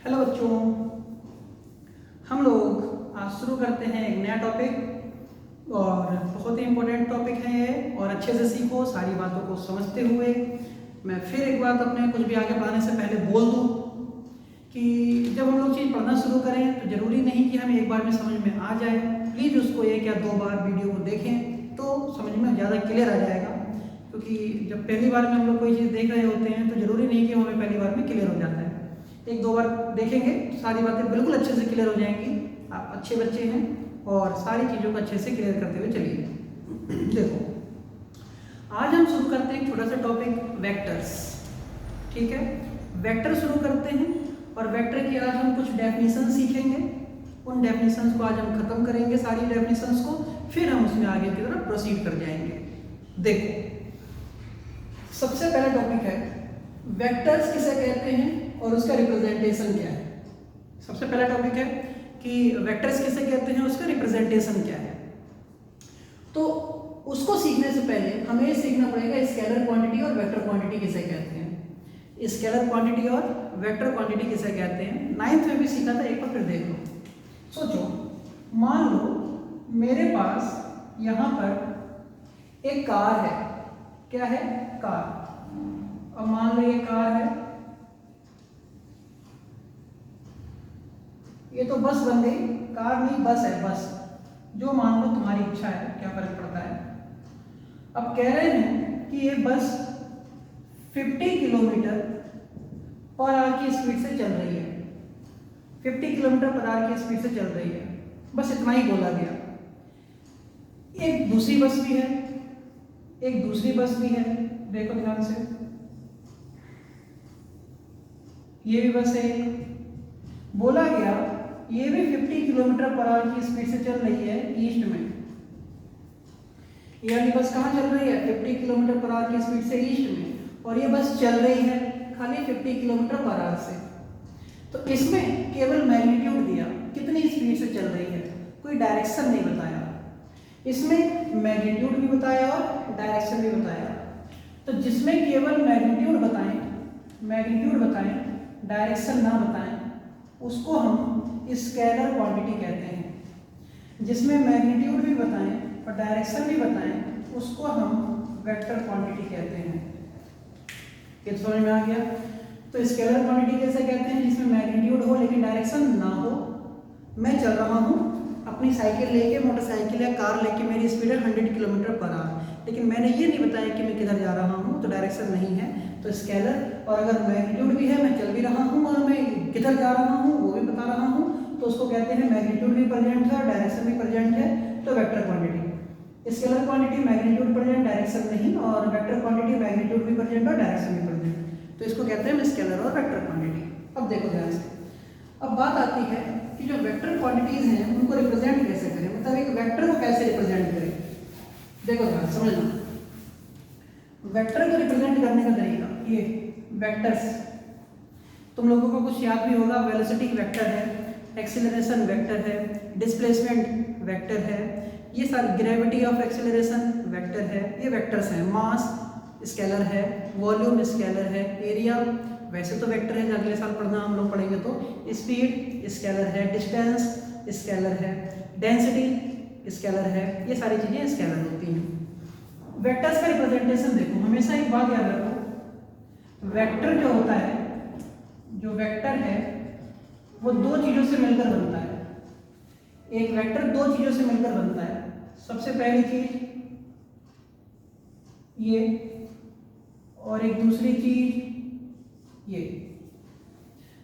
Hello बच्चों, हम लोग आज शुरू करते हैं एक नया टॉपिक और बहुत ही इम्पोर्टेंट टॉपिक है ये। और अच्छे से सीखो, सारी बातों को समझते हुए। मैं फिर एक बात अपने कुछ भी आगे बढ़ाने से पहले बोल दूं कि जब हम लोग चीज़ पढ़ना शुरू करें तो ज़रूरी नहीं कि हमें एक बार में समझ में आ जाए। प्लीज़ उसको एक या दो बार वीडियो को देखें तो समझ में ज़्यादा क्लियर आ जाएगा। क्योंकि जब पहली बार में हम लोग कोई चीज़ देख रहे होते हैं तो ज़रूरी नहीं कि हमें पहली बार में क्लियर हो जाता है। एक दो बार देखेंगे तो सारी बातें बिल्कुल अच्छे से क्लियर हो जाएंगी। आप अच्छे बच्चे हैं और सारी चीज़ों को अच्छे से क्लियर करते हुए चलिए। देखो, आज हम शुरू करते हैं एक छोटा सा टॉपिक, वेक्टर्स। ठीक है, वेक्टर शुरू करते हैं और वेक्टर की आज हम कुछ डेफिनेशन सीखेंगे। उन डेफिनेशंस को आज हम खत्म करेंगे, सारी डेफिनेशंस को, फिर हम उसमें आगे की तरफ प्रोसीड कर जाएंगे। देखो, सबसे पहला टॉपिक है वेक्टर्स किसे कहते हैं और उसका रिप्रेजेंटेशन क्या है। सबसे पहला टॉपिक है कि वेक्टर्स किसे कहते हैं, उसका रिप्रेजेंटेशन क्या है। तो उसको सीखने से पहले हमें ये सीखना पड़ेगा स्केलर क्वांटिटी और वेक्टर क्वांटिटी किसे कहते हैं। स्केलर क्वांटिटी और वेक्टर क्वांटिटी किसे कहते हैं, 9th में भी सीखा था, एक बार फिर देख लो। सोचो, मान लो मेरे पास यहाँ पर एक कार है। क्या है? कार। अब मान लो ये कार है, ये तो बस बन गई, कार नहीं बस है, बस। जो मान लो तुम्हारी इच्छा है, क्या फर्क पड़ता है। अब कह रहे हैं कि ये बस 50 किलोमीटर पर आवर की स्पीड से चल रही है। 50 किलोमीटर पर आवर की स्पीड से चल रही है, बस इतना ही बोला गया। एक दूसरी बस भी है, एक दूसरी बस भी है, देखो ध्यान से, ये भी बस है। बोला गया ये भी 50 किलोमीटर पर आवर की स्पीड से चल रही है ईस्ट में। ये वाली बस कहाँ चल रही है? 50 किलोमीटर पर आवर की स्पीड से ईस्ट में। और ये बस चल रही है खाली 50 किलोमीटर पर आवर से। तो इसमें केवल मैग्नीट्यूड दिया, कितनी स्पीड से चल रही है, कोई डायरेक्शन नहीं बताया। इसमें मैग्नीट्यूड भी बताया और डायरेक्शन भी बताया। तो जिसमें केवल मैग्नीट्यूड बताएं, डायरेक्शन ना बताएं, उसको हम स्केलर क्वांटिटी कहते हैं। जिसमें मैग्नीट्यूड भी बताएं और डायरेक्शन भी बताएं, उसको हम वेक्टर क्वांटिटी कहते हैं। ये समझ में आ गया? तो स्केलर क्वांटिटी कैसे कहते हैं? जिसमें मैग्नीट्यूड हो लेकिन डायरेक्शन ना हो। मैं चल रहा हूँ अपनी साइकिल लेके, मोटरसाइकिल या कार लेके, मेरी स्पीड है 100 किलोमीटर पर आवर, लेकिन मैंने ये नहीं बताया कि मैं किधर जा रहा हूँ, तो डायरेक्शन नहीं है, तो स्केलर। और अगर मैग्नीट्यूड भी है, मैं चल भी रहा हूँ और मैं किधर जा रहा हूँ वो भी बता रहा हूँ, तो उसको कहते हैं मैग्नीट्यूड भी प्रेजेंट है और डायरेक्शन भी प्रेजेंट है, तो vector quantity. Scalar quantity magnitude present, direction नहीं, और वेक्टर क्वांटिटी मैग्नीट्यूड भी प्रेजेंट और डायरेक्शन भी प्रेजेंट, तो इसको कहते हैं स्केलर और वेक्टर क्वांटिटी। अब देखो ध्यान से, अब बात आती है कि जो वेक्टर क्वांटिटीज हैं उनको रिप्रेजेंट कैसे करें, मतलब एक वेक्टर को कैसे रिप्रेजेंट करें। देखो ध्यान समझना, वेक्टर को रिप्रेजेंट करने का तरीका, ये वेक्टर्स तुम लोगों को कुछ याद भी होगा। वेलोसिटी वेक्टर है, एक्सीलरेशन वेक्टर है, डिस्प्लेसमेंट वेक्टर है, ये सारे, ग्रेविटी ऑफ एक्सीलरेशन वेक्टर है, ये वेक्टर्स हैं। मास स्केलर है, वॉल्यूम स्केलर है, एरिया वैसे तो वेक्टर है, अगले साल पढ़ना हम लोग पढ़ेंगे तो। स्पीड स्केलर है, डिस्टेंस स्केलर है, डेंसिटी स्केलर है, ये सारी चीज़ें स्केलर होती हैं। वेक्टर्स का रिप्रेजेंटेशन देखो, हमेशा एक बात याद रखो, वेक्टर जो होता है, जो वेक्टर है वो दो चीज़ों से मिलकर बनता है। एक वेक्टर दो चीज़ों से मिलकर बनता है। सबसे पहली चीज ये, और एक दूसरी चीज ये।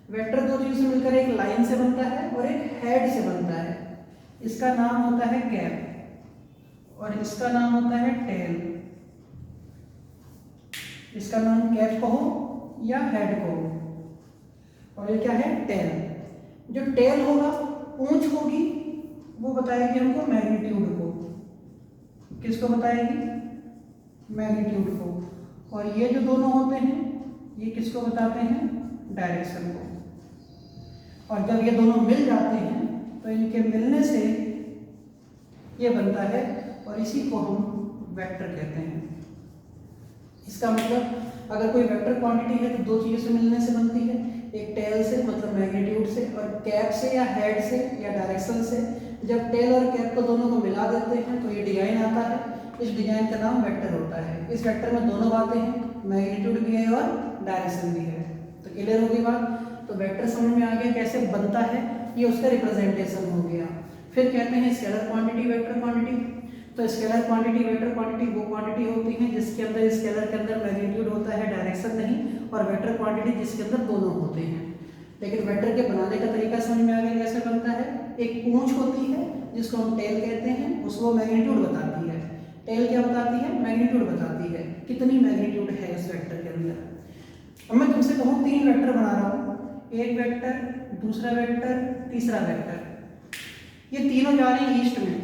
वेक्टर दो चीजों से मिलकर एक लाइन से बनता है और एक हेड से बनता है। इसका नाम होता है कैप और इसका नाम होता है टेल। इसका नाम कैप कहो या हेड कहो, और ये क्या है? टेल। जो टेल होगा, पूंछ होगी, वो बताएगी हमको मैग्नीट्यूड को। किसको बताएगी? मैग्नीट्यूड को। और ये जो दोनों होते हैं, ये किसको बताते हैं? डायरेक्शन को। और जब ये दोनों मिल जाते हैं तो इनके मिलने से ये बनता है, और इसी को हम वेक्टर कहते हैं। इसका मतलब अगर कोई वेक्टर क्वांटिटी है तो दो चीज़ों से मिलने से बनती है, एक टेल से मतलब मैग्नीट्यूड से, और कैप से या हेड से या डायरेक्शन से। जब टेल और कैप को दोनों को मिला देते हैं तो ये डिजाइन आता है। इस डिजाइन का नाम वेक्टर होता है। इस वेक्टर में दोनों बातें हैं, मैग्नीट्यूड भी है और डायरेक्शन भी है। तो क्लियर होगी बात। तो वेक्टर समझ में आ गया कैसे बनता है, ये उसका रिप्रेजेंटेशन हो गया। फिर कहते हैं स्केलर क्वांटिटी, वेक्टर क्वांटिटी। तो स्केलर क्वांटिटी, वेक्टर क्वांटिटी वो क्वांटिटी होती है जिसके अंदर स्केलर के अंदर मैग्नीट्यूड होता है, डायरेक्शन नहीं, और वेक्टर क्वांटिटी जिसके अंदर दोनों होते हैं। लेकिन वेक्टर के बनाने का तरीका समझ में आ गया कैसे बनता है। एक पूंछ होती है जिसको हम टेल कहते हैं, उसको मैग्नीट्यूड बताती है। टेल क्या बताती है? मैग्नीट्यूड बताती है, कितनी मैग्नीट्यूड है उस वेक्टर के अंदर। अब मैं तुमसे कहूँ 3 वेक्टर बना रहा हूँ, एक वेक्टर, दूसरा वेक्टर, तीसरा वेक्टर। ये तीनों जा रही है ईस्ट में।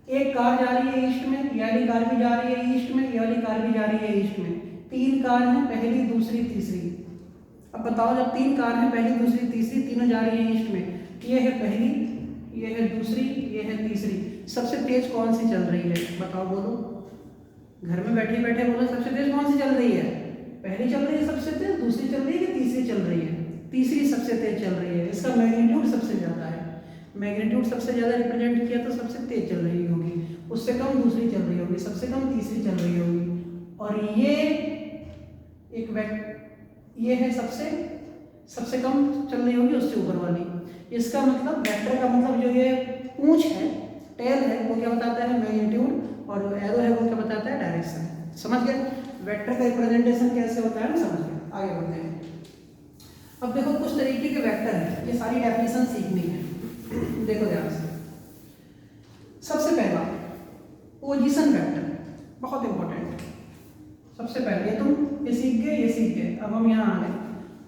एक कार जा रही है ईस्ट में, ये वाली कार भी जा रही है ईस्ट में, ये वाली कार भी जा रही है ईस्ट में। 3 कार हैं, पहली, दूसरी, तीसरी। अब बताओ, जब 3 कार हैं, पहली, दूसरी, तीसरी, तीनों जा रही है ईस्ट में, ये है पहली, ये है दूसरी, ये है तीसरी। सबसे तेज कौन सी चल रही है? बताओ, बोलो। घर में बैठे बैठे बोलो, सबसे तेज कौन सी चल रही है? पहली चल रही है सबसे तेज, दूसरी चल रही है कि तीसरी चल रही है? तीसरी सबसे तेज चल रही है। इसका मैग्नीट्यूड सबसे ज्यादा है। मैग्नीट्यूड सबसे ज्यादा रिप्रेजेंट किया तो सबसे तेज चल रही होगी, उससे कम दूसरी चल रही होगी, सबसे कम तीसरी चल रही होगी। और ये ये है सबसे कम चल रही होगी, उससे ऊपर वाली। इसका मतलब वेक्टर का मतलब जो ये पूंछ है, टेल है, वो क्या बताता है? मैग्नीट्यूड। और जो एरो है वो क्या बताता है? डायरेक्शन। समझ गए वेक्टर का रिप्रेजेंटेशन कैसे होता है ना? समझ गए। आगे बढ़ते हैं। अब देखो कुछ तरीके के वेक्टर हैं, ये सारी डेफिनेशन सीखनी है। देखो ध्यान से। सबसे पहला पोजीशन वेक्टर, बहुत इंपॉर्टेंट। सबसे पहले ये सीख गए। अब हम यहाँ आ गए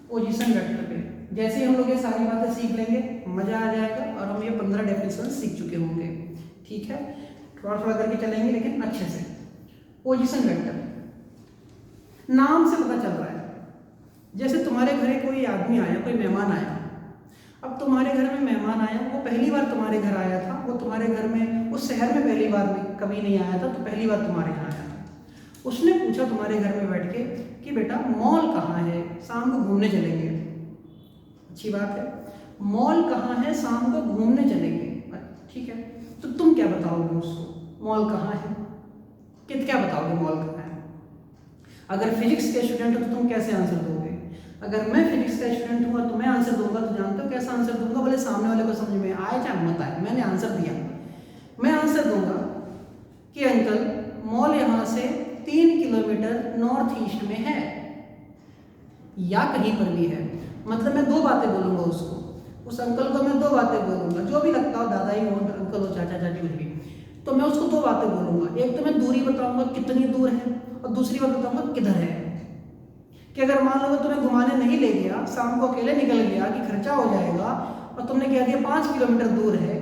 पोजीशन वेक्टर पे। जैसे ही हम लोग ये सारी बातें सीख लेंगे, मजा आ जाएगा और हम ये 15 डेफिनेशन सीख चुके होंगे। ठीक है, थोड़ा थोड़ा करके चलेंगे लेकिन अच्छे से। पोजीशन वेक्टर नाम से पता चल रहा है। जैसे तुम्हारे घरे कोई आदमी आया, कोई मेहमान आया। अब तुम्हारे घर में मेहमान आया, वो पहली बार तुम्हारे घर आया था, वो तुम्हारे घर में उस शहर में पहली बार में कभी नहीं आया था, तो पहली बार तुम्हारे यहाँ आया था। उसने पूछा तुम्हारे घर में बैठ के कि बेटा मॉल कहाँ है, शाम को घूमने चलेंगे। अच्छी बात है, मॉल कहाँ है, शाम को घूमने चलेंगे। ठीक है, तो तुम क्या बताओगे उसको? मॉल कहाँ है? क्या बताओगे मॉल कहाँ है? अगर फिजिक्स के स्टूडेंट हो तो तुम कैसे आंसर दोगे? अगर मैं फिजिक्स का स्टूडेंट हूँ तो मैं आंसर दूंगा, तो जानते हो कैसा आंसर दूंगा? भले सामने वाले को समझ में आए चाहे मत आए, मैंने आंसर दिया। मैं आंसर दूंगा कि अंकल मॉल यहाँ से 3 किलोमीटर नॉर्थ ईस्ट में है, या कहीं पर भी है। मतलब मैं 2 बातें बोलूंगा उसको, उस अंकल को मैं 2 बातें बोलूंगा, जो भी लगता हो, दादा ही हो, अंकल हो, चाचा चाची, कुछ भी। तो मैं उसको 2 बातें बोलूंगा। एक तो मैं दूरी बताऊंगा कितनी दूर है, और दूसरी बात बताऊंगा किधर है। कि अगर मान लो तुम्हें घुमाने नहीं ले गया, शाम को अकेले निकल गया कि खर्चा हो जाएगा, और तुमने कह दिया 5 किलोमीटर दूर है,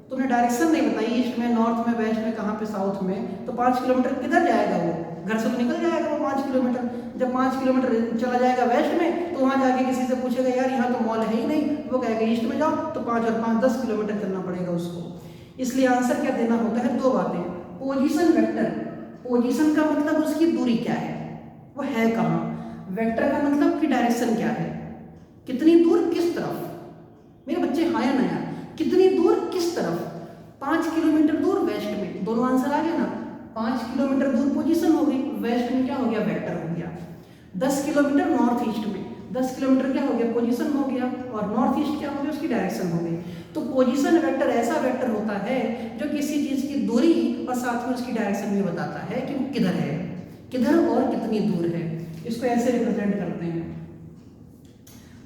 तुमने डायरेक्शन नहीं बताई, ईस्ट में, नॉर्थ में, वेस्ट में, कहाँ पे, साउथ में, तो 5 किलोमीटर किधर जाएगा वो? घर से तो निकल जाएगा वो 5 किलोमीटर। जब 5 किलोमीटर चला जाएगा वेस्ट में, तो वहाँ जाके किसी से पूछेगा यार यहाँ तो मॉल है ही नहीं, वो कहेगा ईस्ट में जाओ, तो 5 और 5 10 किलोमीटर चलना पड़ेगा उसको। इसलिए आंसर क्या देना होता है? 2 बातें। पोजीशन वेक्टर, पोजीशन का मतलब उसकी दूरी क्या है, वो है कहाँ। वेक्टर का मतलब कि डायरेक्शन क्या है, कितनी दूर, किस तरफ। मेरे बच्चे हाँ या ना यार, कितनी दूर किस तरफ? 5 किलोमीटर दूर वेस्ट में, दोनों आंसर आ गया ना। 5 किलोमीटर दूर पोजीशन हो गई, वेस्ट में क्या हो गया? वेक्टर हो गया। 10 किलोमीटर नॉर्थ ईस्ट में, 10 किलोमीटर क्या हो गया? पोजीशन हो गया, और नॉर्थ ईस्ट क्या हो गया? उसकी डायरेक्शन हो गई। तो पोजीशन वेक्टर ऐसा वेक्टर होता है जो किसी चीज की दूरी और साथ में उसकी डायरेक्शन भी बताता है कि वो किधर है, किधर और कितनी दूर है। इसको ऐसे रिप्रेजेंट करते हैं।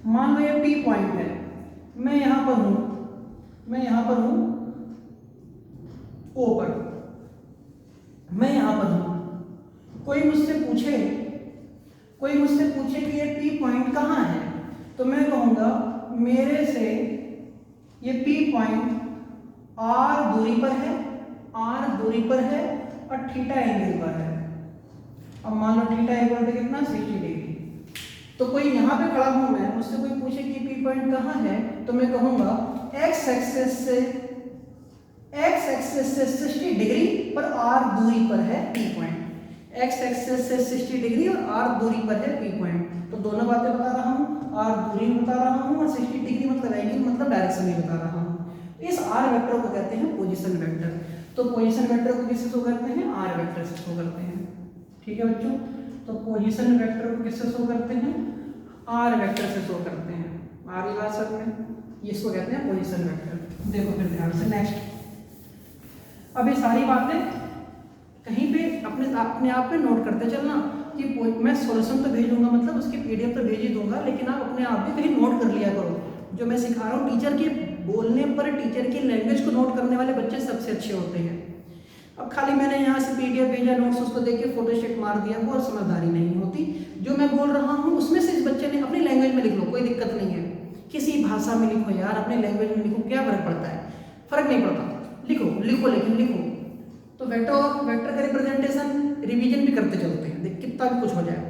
मान लो ये P पॉइंट है, मैं यहां पर हूं, O पर, मैं यहां पर हूं। कोई मुझसे पूछे कि ये P पॉइंट कहां है, तो मैं कहूंगा मेरे से ये P पॉइंट R दूरी पर है और थीटा एंगल पर है। अब मान लो थीटा इक्वल टू कितना? 60 डिग्री। तो कोई यहाँ पे खड़ा हूं मैं, मुझसे कोई पूछे कि P पॉइंट कहाँ है, तो मैं कहूंगा x एक्सिस से 60 डिग्री पर R दूरी पर है P पॉइंट। एक्स एक्सेस से 60 डिग्री और आर दूरी पर है पी पॉइंट। तो दोनों बातें बता रहा हूँ, आर दूरी बता रहा हूँ और 60 डिग्री मतलब एंगल मतलब डायरेक्शन भी बता रहा हूँ। इस आर वेक्टर को कहते हैं पोजीशन वेक्टर। तो पोजीशन वेक्टर को किससे शो करते हैं? आर वेक्टर से शो करते हैं। ठीक है बच्चों, तो पोजीशन वेक्टर को किससे शो करते हैं? आर वेक्टर से शो करते हैं। आ रही बात सब में? इसको कहते हैं पोजीशन वेक्टर। देखो फिर ध्यान से नेक्स्ट, अब ये सारी बातें कहीं पे अपने आप पे नोट करते चलना कि मैं सॉल्यूशन तो भेजूंगा, मतलब उसकी पीडीएफ तो भेज ही दूंगा, लेकिन आप अपने आप भी कहीं नोट कर लिया करो। जो मैं सिखा रहा हूँ, टीचर के बोलने पर, टीचर की लैंग्वेज को नोट करने वाले बच्चे सबसे अच्छे होते हैं। अब खाली मैंने यहाँ से पीडीएफ भेजा, नोट्स उसको देख के फोटोस्टेट मार दिया, वो और समझदारी नहीं होती। जो मैं बोल रहा हूँ उसमें से इस बच्चे ने अपनी लैंग्वेज में लिख लो, कोई दिक्कत नहीं है। किसी भाषा में लिखो यार, अपनी लैंग्वेज में लिखो, क्या फर्क पड़ता है? फर्क नहीं पड़ता, लिखो लिखो, लेकिन लिखो। तो वेक्टर का रिप्रेजेंटेशन रिवीजन भी करते चलते हैं, देख कितना भी कुछ हो जाए।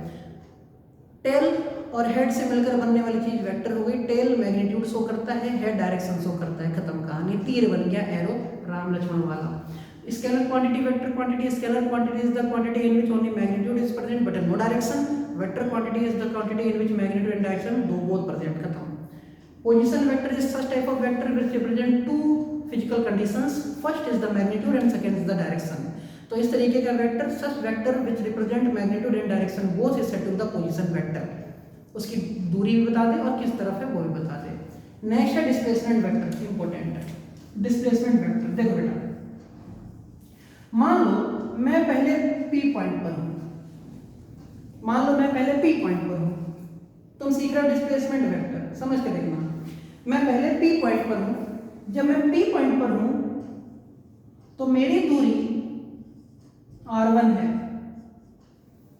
टेल और हेड से मिलकर बनने वाली चीज वेक्टर हो गई। टेल मैग्नीट्यूड शो करता है, हेड डायरेक्शन शो करता है, खत्म कहानी। तीर बन गया एरो राम लक्ष्मण वाला। Scalar quantity, vector quantity. Scalar quantity is the quantity in which only magnitude is present but no direction. Vector quantity is the quantity in which magnitude and direction both present, खत्म। Position vector is such type of vector which represent two physical conditions. First is the magnitude and second is the direction. तो इस तरीके का vector, such vector which represent magnitude and direction both is set to the position vector. उसकी दूरी भी बता दे और किस तरफ है वो भी बता दे। नेक्स्ट है डिस्प्लेसमेंट वेक्टर, इंपॉर्टेंट है डिस्प्लेसमेंट वेक्टर। देखो बेटा, मान लो मैं पहले P पॉइंट पर हूँ, मान लो मैं पहले P पॉइंट पर हूँ, तुम सीख रहे हो डिस्प्लेसमेंट वेक्टर, समझ के देखना। मैं पहले P पॉइंट पर हूँ, जब मैं P पॉइंट पर हूँ तो मेरी दूरी R1 है।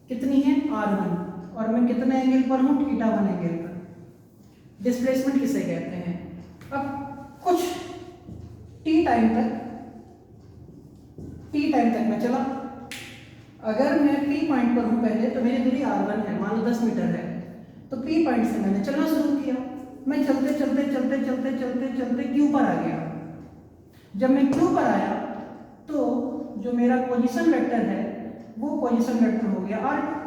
कितनी है? R1। और मैं कितने एंगल पर हूँ? θ1 एंगल पर। डिस्प्लेसमेंट किसे कहते हैं? अब कुछ t टाइम तक मैं चला। अगर मैं P पॉइंट पर हूँ पहले, तो मेरी दूरी R1 है, मान लो 10 मीटर है। तो P पॉइंट से मैंने चलना शुरू किया, मैं चलते चलते चलते चलते चलते चलते Q पर आ गया। जब मैं Q पर आया तो जो मेरा पोजीशन वेक्टर है वो पोजीशन वेक्टर हो गया R2।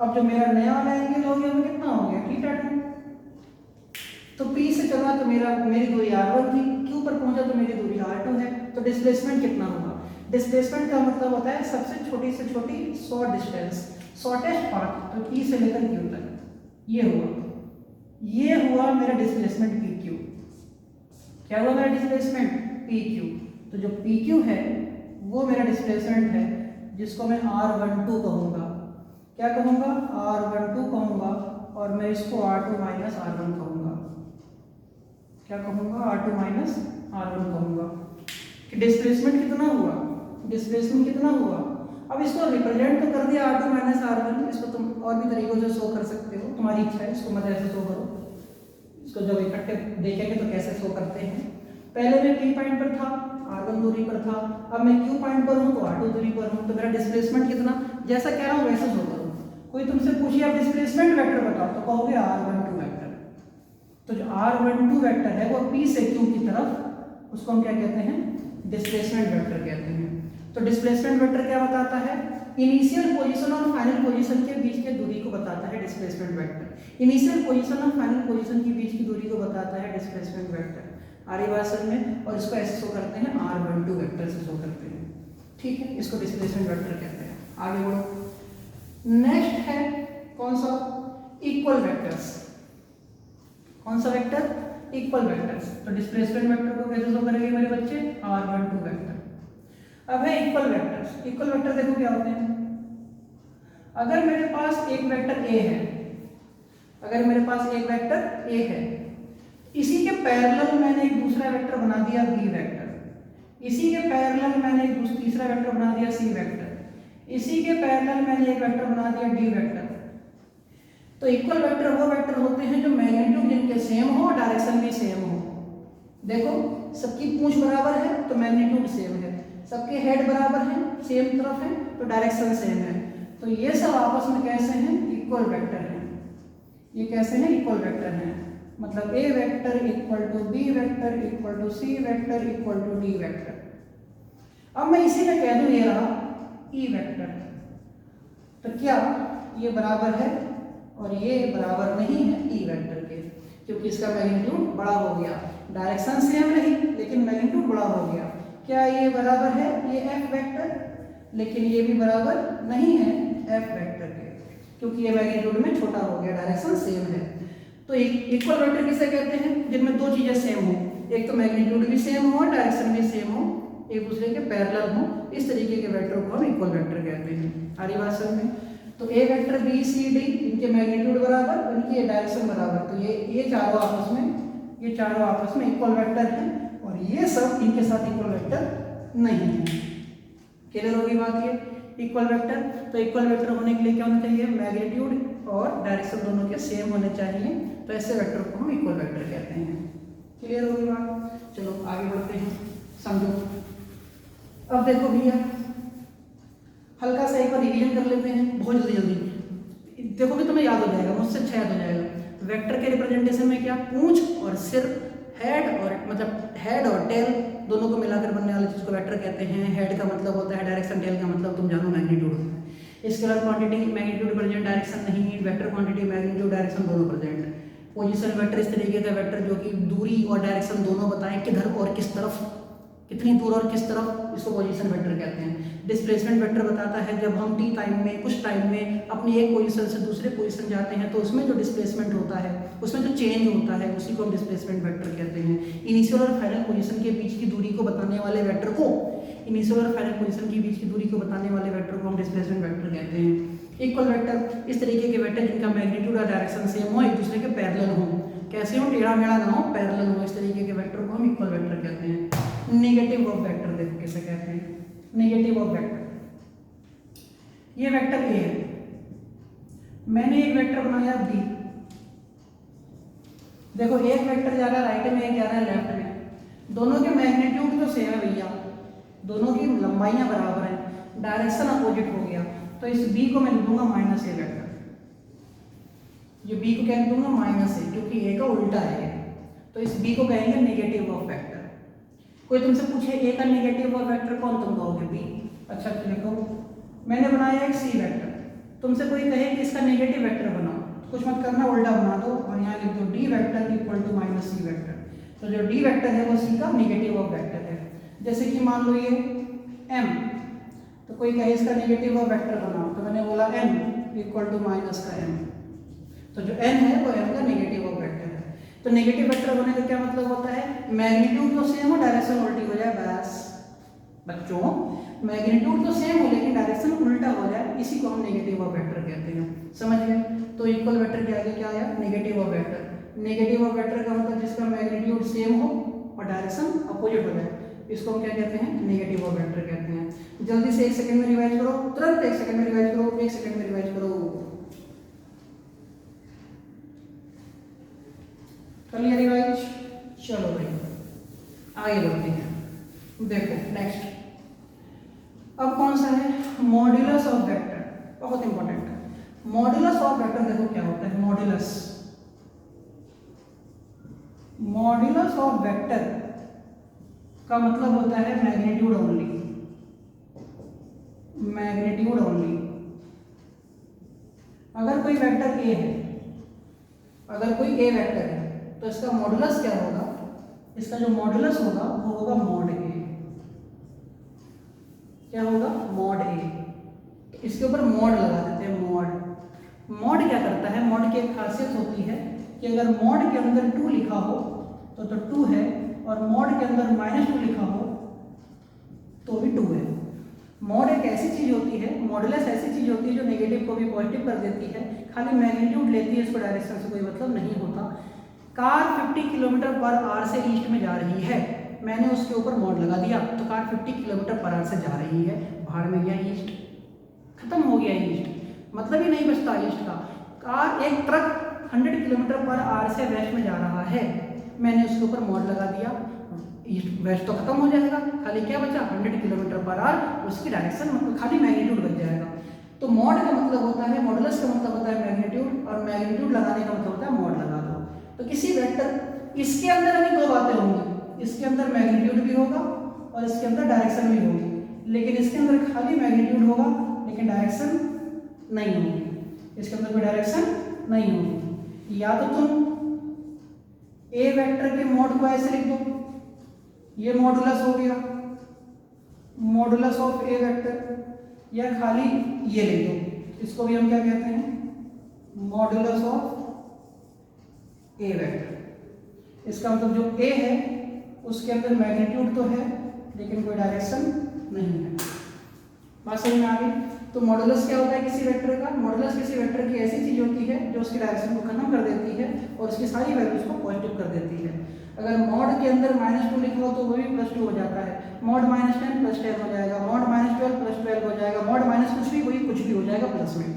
अब जो मेरा नया वाला एंगल हो गया वो कितना हो गया? θ2। तो P से चला तो मेरी दूरी R1 थी, Q पर पहुंचा तो मेरी दूरी R2 है। तो डिस्प्लेसमेंट कितना होगा? डिस्प्लेसमेंट का मतलब होता है सबसे छोटी से छोटी शॉर्ट डिस्टेंस, शॉर्टेस्ट पाथ। तो P से लेकर Q तक ये हुआ मेरा डिस्प्लेसमेंट PQ। क्या हुआ मेरा डिस्प्लेसमेंट? PQ। तो जो PQ है वो मेरा डिस्प्लेसमेंट है, जिसको मैं R12 कहूँगा। क्या कहूँगा? R12 कहूँगा। और मैं इसको R2 माइनस R1 कहूँगा। क्या कहूँगा? R2 माइनस R1 कहूँगा। कि डिस्प्लेसमेंट कितना हुआ? डिस्प्लेसमेंट कितना हुआ? अब इसको रिप्रेजेंट तो कर दिया R2 माइनस R1। इसको तुम और भी तरीकों से शो कर सकते हो, तुम्हारी इच्छा है, इसको मत ऐसे शो करो। इसको जब इकट्ठे देखेंगे तो कैसे शो करते हैं। पहले मैं P पॉइंट पर था, R1 दूरी पर था। अब मैं Q पॉइंट पर हूँ तो R2 दूरी पर हूँ। तो मेरा डिस्प्लेसमेंट कितना, जैसा कह रहा हूँ वैसे शो करो। कोई तुमसे पूछिए आप डिस्प्लेसमेंट वेक्टर बताओ, तो कहोगे R12 वेक्टर। तो जो R12 वेक्टर है वो P से Q की तरफ, उसको हम क्या कहते हैं? डिस्प्लेसमेंट वेक्टर कहते हैं। तो डिस्प्लेसमेंट वेक्टर क्या बताता है? इनिशियल पोजीशन और फाइनल पोजीशन के बीच की दूरी को बताता है डिस्प्लेसमेंट वेक्टर। इनिशियल पोजीशन और फाइनल पोजीशन के बीच की दूरी को बताता है डिस्प्लेसमेंट वेक्टर। आ रही बात समझ में? और इसको ऐसे शो करते हैं, R12 वेक्टर से शो करते हैं। ठीक है, इसको डिस्प्लेसमेंट वेक्टर कहते हैं। आगे बढ़ो। नेक्स्ट है कौन सा? Equal vectors. कौन सा वेक्टर? Equal vectors. तो डिस्प्लेसमेंट वेक्टर को कैसे शो करेंगे मेरे बच्चे? R12 vector. अब है इक्वल वेक्टर्स। इक्वल वेक्टर देखो क्या होते हैं। अगर मेरे पास एक वेक्टर A है, अगर मेरे पास एक वेक्टर A है, इसी के पैरेलल मैंने एक दूसरा वेक्टर बना दिया B वेक्टर, इसी के पैरेलल मैंने एक तीसरा वेक्टर बना दिया C वेक्टर, इसी के पैरेलल मैंने एक वेक्टर बना दिया D वेक्टर। तो इक्वल वेक्टर वो वेक्टर होते हैं जो मैग्नीट्यूड जिनके सेम हो, डायरेक्शन भी सेम हो। देखो सबकी पूंछ बराबर है तो मैग्नीट्यूड सेम है, सबके हेड बराबर हैं, सेम तरफ है तो डायरेक्शन सेम है। तो ये सब आपस में कैसे हैं? इक्वल वेक्टर हैं। ये कैसे हैं? इक्वल वेक्टर हैं। मतलब A vector equal to B vector equal to C vector equal to D vector. अब मैं इसी में कह दूं ये रहा ई वेक्टर। तो क्या ये बराबर है और ये बराबर नहीं है ई वेक्टर के, क्योंकि इसका मैग्नीट्यूड बड़ा हो गया। डायरेक्शन सेम रही लेकिन मैग्नीट्यूड बड़ा हो गया। क्या ये बराबर है ये एफ वेक्टर, लेकिन ये भी बराबर नहीं है एफ वेक्टर के, क्योंकि ये मैग्नीट्यूड में छोटा हो गया, डायरेक्शन सेम है। तो इक्वल वेक्टर किसे कहते हैं? जिनमें दो चीजें सेम हो, एक तो मैग्नीट्यूड भी सेम हो, डायरेक्शन भी सेम हो, एक दूसरे के पैरेलल हो, इस तरीके के वेक्टर को हम इक्वल वेक्टर कहते हैं। आ रही बात समझ में? तो ए वेक्टर बी सी डी, इनके मैग्नीट्यूड बराबर, इनकी डायरेक्शन बराबर, तो ये चारों आपस में इक्वल वेक्टर हैं, और ये सब इनके साथ इक्वल वेक्टर नहीं है। क्लियर होगी बात ये? इक्वल वेक्टर, तो इक्वल वेक्टर होने के लिए क्या होना चाहिए? मैग्नीट्यूड और डायरेक्शन दोनों के सेम होने चाहिए, तो ऐसे वेक्टर को हम इक्वल वेक्टर कहते हैं। क्लियर होगी बात? चलो आगे बढ़ते हैं, समझो। अब देखो भैया, हल्का सा एक बार रिवीजन कर लेते हैं बहुत जल्दी। देखो कि तुम्हें याद हो जाएगा, मुझसे अच्छा याद हो जाएगा। वेक्टर के रिप्रेजेंटेशन में क्या? पूंछ और सिर, हेड और मतलब हेड और टेल दोनों को मिलाकर बनने वाली चीज को वेक्टर कहते हैं। हेड का मतलब होता है डायरेक्शन, टेल का मतलब तुम जानो मैग्नीट्यूड होता है। Scalar quantity magnitude present, direction नहीं। वेक्टर क्वांटिटी मैग्नीट्यूड डायरेक्शन दोनों प्रेजेंट। पोजीशन वेक्टर इस तरीके का वेक्टर जो कि दूरी और डायरेक्शन दोनों बताएं, किधर और किस तरफ, कितनी दूर और किस तरफ, इसको पोजीशन वेक्टर कहते हैं। डिस्प्लेसमेंट वेक्टर बताता है जब हम टी टाइम में, कुछ टाइम में अपनी एक पोजीशन से दूसरे पोजीशन जाते हैं तो उसमें जो डिस्प्लेसमेंट होता है, उसमें जो चेंज होता है, उसी को हम डिस्प्लेसमेंट वेक्टर कहते हैं। इनिशियल और फाइनल पोजीशन के बीच की दूरी को बताने वाले वेक्टर को, इनिशियल और फाइनल पोजीशन के बीच की दूरी को बताने वाले वेक्टर को हम डिस्प्लेसमेंट वेक्टर कहते हैं। इक्वल वेक्टर इस तरीके के वेक्टर जिनका मैग्नीट्यूड और डायरेक्शन सेम हो, एक दूसरे के पैरेलल हो, कैसे हो? टेढ़ा मेढ़ा ना हो, पैरेलल हो, इस तरीके के वेक्टर को हम इक्वल वेक्टर कहते हैं। नेगेटिव ऑफ वेक्टर देखो कैसे कहते हैं। नेगेटिव ऑफ वेक्टर, ये वेक्टर ए है, मैंने एक वेक्टर बनाया बी। देखो एक वेक्टर जा रहा है राइट में, एक जा रहा है लेफ्ट में, दोनों के मैग्नीट्यूड तो सेम है भैया, दोनों की लंबाइयां बराबर हैं, डायरेक्शन अपोजिट हो गया, तो इस बी को मैं लिख दूंगा माइनस ए वेक्टर। ये बी को क्या लिख दूंगा? माइनस ए, क्योंकि ए का उल्टा है, तो इस बी को कहेंगे नेगेटिव ऑफ वेक्टर। कोई तुमसे पूछे ए का नेगेटिव ऑफ वेक्टर कौन, तुम कहोगे बी। अच्छा देखो, मैंने बनाया एक सी वेक्टर, तुमसे कोई कहे कि इसका नेगेटिव वेक्टर बनाओ, कुछ मत करना, उल्टा बना दो और यहाँ लिख दो D vector equal to minus C vector. तो जो डी वेक्टर है वो सी का नेगेटिव ऑफ वेक्टर है। जैसे कि मान लो ये एम, तो कोई कहे इसका नेगेटिव ऑफ वेक्टर बनाओ, तो मैंने बोला एम इक्वल टू माइनस का एम, तो जो एन है वो एम का नेगेटिव ऑफ वेक्टर है। तो नेगेटिव वेक्टर होने का क्या मतलब होता है? मैग्नीट्यूड तो सेम हो, डायरेक्शन उल्टी हो जाए, बस बच्चों मैग्नीट्यूड तो सेम हो लेकिन डायरेक्शन उल्टा हो जाए, इसी को हम नेगेटिव ऑफ वेक्टर कहते हैं। समझ गए? तो इक्वल वेक्टर के आगे क्या आया? Negative of vector. Negative of vector का मतलब जिसका मैग्नीट्यूड सेम हो और डायरेक्शन अपोजिट हो जाए, इसको हम क्या कहते हैं? नेगेटिव ऑफ वेक्टर कहते हैं। जल्दी से 1 सेकंड में रिवाइज करो, तुरंत 1 सेकंड में रिवाइज करो, 1 सेकंड में रिवाइज करो। कर लिया रिवाइज? चलो भाई आगे बढ़ते हैं। देखो नेक्स्ट, अब कौन सा है? मॉड्यूलस ऑफ वेक्टर, बहुत इंपॉर्टेंट है। मॉड्यूलस ऑफ वेक्टर देखो क्या होता है? मॉड्यूलस, मॉड्यूलस ऑफ वेक्टर का मतलब होता है मैग्नीट्यूड ओनली, मैग्नीट्यूड ओनली। अगर कोई वेक्टर ए है, अगर कोई ए वेक्टर है तो इसका मॉड्यूलस क्या होगा? इसका जो मॉड्यूलस होगा वो होगा मॉड ए। क्या होगा? मॉड ए। तो इसके ऊपर मॉड लगा देते हैं, मॉड। मॉड क्या करता है? मॉड की एक खासियत होती है कि अगर मॉड के अंदर 2 लिखा हो तो 2 है, और मॉड के अंदर -2 लिखा हो तो भी 2 है। मॉड एक ऐसी चीज होती है, मॉडुलस ऐसी चीज होती है जो नेगेटिव को भी पॉजिटिव कर देती है, खाली मैग्नीट्यूड लेती है, इसको डायरेक्शन से कोई मतलब नहीं होता। कार 50 किलोमीटर पर आवर से ईस्ट में जा रही है, मैंने उसके ऊपर मॉड लगा दिया तो कार 50 किलोमीटर पर आवर से जा रही है, बाहर में गया ईस्ट, खत्म हो गया ईस्ट, मतलब ही नहीं बचता ईस्ट का। कार एक ट्रक 100 किलोमीटर पर आवर से वेस्ट में जा रहा है, मैंने उसके ऊपर मॉड लगा दिया, ईस्ट वेस्ट तो खत्म हो जाएगा, खाली क्या बचा? 100 किलोमीटर पर आवर, उसकी डायरेक्शन मतलब खाली मैग्नीट्यूड बच जाएगा। तो मॉड का मतलब होता है, मॉडुलस का मतलब होता है मैग्नीट्यूड, और मैग्नीट्यूड लगाने का मतलब होता है मॉड लगा दो। तो किसी वेक्टर, इसके अंदर अभी 2 बातें होंगी, इसके अंदर मैग्नीट्यूड भी होगा और इसके अंदर डायरेक्शन भी होगी। लेकिन इसके अंदर खाली मैग्नीट्यूड होगा लेकिन डायरेक्शन नहीं होगी, इसके अंदर कोई डायरेक्शन नहीं होगी। या तो तुम ए वेक्टर के मॉड को ऐसे लिख दो, ये मॉडुलस हो गया, मॉडुलस ऑफ ए वेक्टर, या खाली ये लिख दो, इसको भी हम क्या कहते हैं, मॉडुलस ऑफ ए वेक्टर। इसका मतलब जो ए है उसके अंदर मैग्नीट्यूड तो है लेकिन कोई डायरेक्शन नहीं है। बात समझ में आ गई? तो मॉडुलस क्या होता है किसी वेक्टर का? मॉडुलस किसी वेक्टर की ऐसी चीज होती है जो उसकी डायरेक्शन को खत्म कर देती है और उसकी सारी वैल्यूज को पॉजिटिव कर देती है। अगर मॉड के अंदर -2 लिखा हो तो वो भी +2 हो जाता है, मॉड -10 +10 हो जाएगा, मॉड -12 +12 हो जाएगा, मॉड माइनस कुछ भी वही कुछ भी हो जाएगा प्लस में।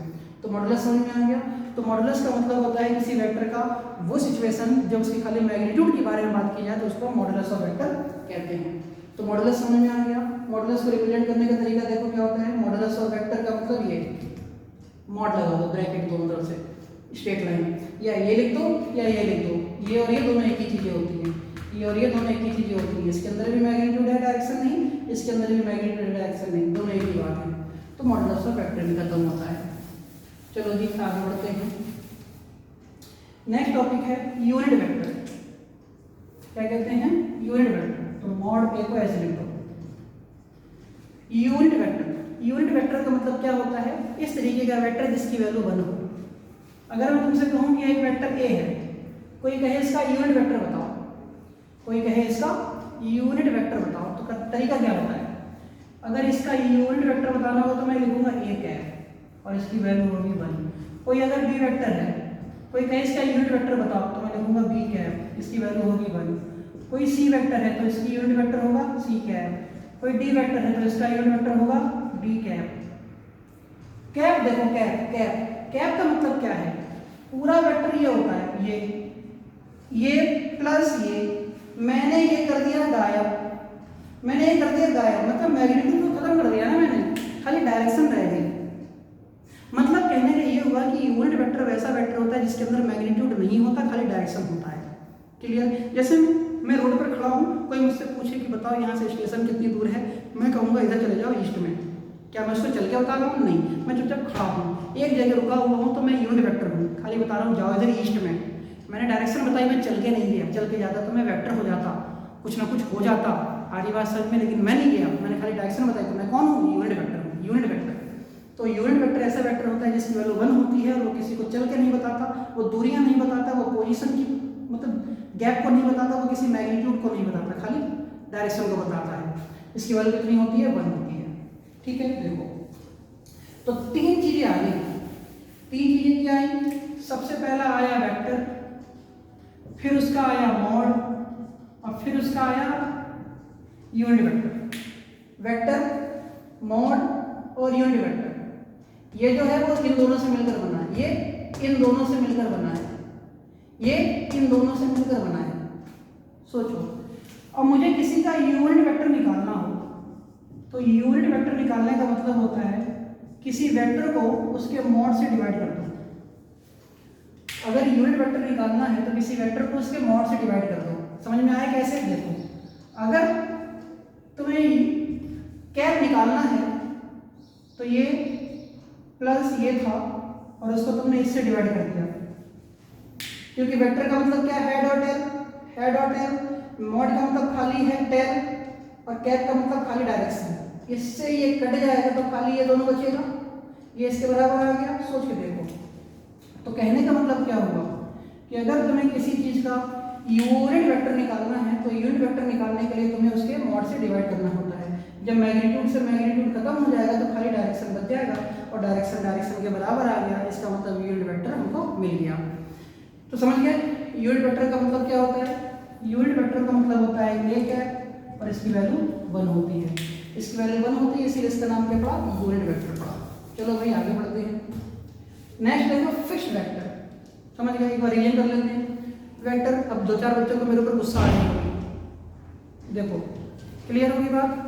तो मॉडुलस समझ में आ गया? तो मॉडुलस का मतलब होता है किसी वेक्टर का वो सिचुएशन जब उसकी खाली मैग्नीट्यूड के बारे में बात की जाए तो उसको मॉडुलस ऑफ वेक्टर कहते हैं। तो मॉडुलस समझ में आ गया। मॉडुलस को रिप्रेजेंट करने का तरीका देखो क्या होता है। मॉडुलस ऑफ वेक्टर का मतलब ये मॉड लगा दो ब्रैकेट दोनों तरफ से स्ट्रेट लाइन, या ये लिख दो या ये लिख दो, ये और ये दोनों एक ही चीजें होती हैं, ये और ये दोनों एक ही चीजें होती हैं। इसके अंदर भी मैग्नीट्यूड है डायरेक्शन नहीं, इसके अंदर भी मैग्नीट्यूड है डायरेक्शन नहीं, दोनों एक ही बात है। तो मॉडुलस ऑफ वेक्टर भी खत्म होता है। चलो जी आगे बढ़ते हैं। नेक्स्ट टॉपिक है यूनिट वेक्टर। क्या कहते हैं? Unit vector. तो मॉड ए को ऐसे लिख दो, यूनिट वेक्टर। यूनिट वेक्टर का मतलब क्या होता है? इस तरीके का वेक्टर जिसकी वैल्यू 1 हो। अगर मैं तुमसे कहूं कि एक वेक्टर ए है, कोई कहे इसका यूनिट वेक्टर बताओ, कोई कहे इसका यूनिट वेक्टर बताओ, तो तरीका क्या होता है? अगर इसका यूनिट वेक्टर बताना हो तो मैं लिखूंगा ए कैप और इसकी वैल्यू होगी 1। कोई अगर बी वेक्टर है, कोई कहे इसका यूनिट वेक्टर बताओ तो मैं लिखूंगा बी कैप, इसकी वैल्यू होगी 1। कोई सी वेक्टर है तो इसकी यूनिट वेक्टर होगा सी कैप। कोई डी वेक्टर है तो इसका यूनिट वेक्टर होगा डी कैप। कैप देखो, कैप कैप कैप का मतलब क्या है? पूरा वेक्टर ये होता है, ये प्लस ये, मैंने ये कर दिया गायब, मैंने ये कर दिया गायब, मतलब मैग्नीट्यूड को खत्म कर दिया ना मैंने, खाली डायरेक्शन रह गई। मतलब कहने का ये हुआ कि यूनिट वेक्टर वैसा वेक्टर होता है जिसके अंदर मैग्नीट्यूड नहीं होता, खाली डायरेक्शन होता है। क्लियर? जैसे मैं रोड पर खड़ा हूँ, कोई मुझसे पूछे कि बताओ यहाँ से स्टेशन कितनी दूर है, मैं कहूँगा इधर चले जाओ ईस्ट में। क्या मैं उसको चल के बता रहा हूँ? नहीं, मैं चुपचाप खड़ा हूँ, एक जगह रुका हुआ हूँ, तो मैं यूनिट वेक्टर हूँ, खाली बता रहा हूँ जाओ इधर ईस्ट में। मैंने डायरेक्शन बताई, मैं चल के नहीं गया, चल के जाता तो मैं वेक्टर हो जाता, कुछ ना कुछ हो जाता, आधी बात समझ में, लेकिन मैं नहीं गया, मैंने खाली डायरेक्शन बताई, तो मैं कौन हूँ? यूनिट वेक्टर हूँ, यूनिट वेक्टर। तो यूनिट वेक्टर ऐसा वेक्टर होता है जिसकी वैल्यू 1 होती है और वो किसी को चल के नहीं बताता, वो दूरियां नहीं बताता, वो पोजीशन की मतलब गैप को नहीं बताता, वो किसी मैग्नीट्यूड को नहीं बताता, खाली डायरेक्शन को बताता है। इसकी वैल्यू कितनी होती है? 1 होती है। ठीक है, देखो तो 3 चीजें आ गई। 3 चीजें क्या आई? सबसे पहला आया वेक्टर, फिर उसका आया मॉड और फिर उसका आया यूनिट वेक्टर। वेक्टर, मॉड और यूनिट वेक्टर, ये जो है वो इन दोनों से मिलकर बना है, ये इन दोनों से मिलकर बना है, ये इन दोनों से मिलकर बना है। सोचो, और मुझे किसी का यूनिट वेक्टर निकालना हो तो यूनिट वेक्टर निकालने का मतलब होता है किसी वेक्टर को उसके मॉड से डिवाइड कर दो। अगर यूनिट वेक्टर निकालना है तो किसी वेक्टर को उसके मॉड से डिवाइड कर दो। समझ में आया कैसे? देखो, अगर तुम्हें कैप निकालना है तो ये प्लस ये था और उसको तुमने इससे डिवाइड कर दिया, क्योंकि वेक्टर का मतलब क्या है? हेड और टेल, हेड और टेल। मॉड का मतलब खाली है टेल और कैप का मतलब खाली डायरेक्शन। इससे ये कट जाएगा तो खाली ये दोनों बचेगा, ये इसके बराबर आ गया। सोच के देखो, तो कहने का मतलब क्या होगा कि अगर तुम्हें किसी चीज का यूनिट वेक्टर निकालना है तो यूनिट वेक्टर निकालने के लिए तुम्हें उसके मॉड से डिवाइड करना होता है। जब मैग्नीट्यूड से मैग्नीट्यूड खत्म हो जाएगा तो खाली डायरेक्शन बच जाएगा और डायरेक्शन डायरेक्शन के बराबर आ गया, इसका मतलब यूनिट वेक्टर हमको मिल गया। तो समझ गए यूनिट वेक्टर का मतलब क्या होता है? यूनिट वेक्टर का मतलब होता है ए कैप और इसकी वैल्यू 1 होती है, इसकी वैल्यू 1 होती है, इसीलिए इसका नाम क्या पड़ा? यूनिट वेक्टर पड़ा। चलो भाई आगे बढ़ते हैं। नेक्स्ट देखो फिक्स्ड वेक्टर। समझ गए? एक बार रिवीजन कर लेते हैं। वेक्टर, अब 2-4 बच्चों को मेरे ऊपर गुस्सा आ जाएगा, देखो क्लियर होगी बात।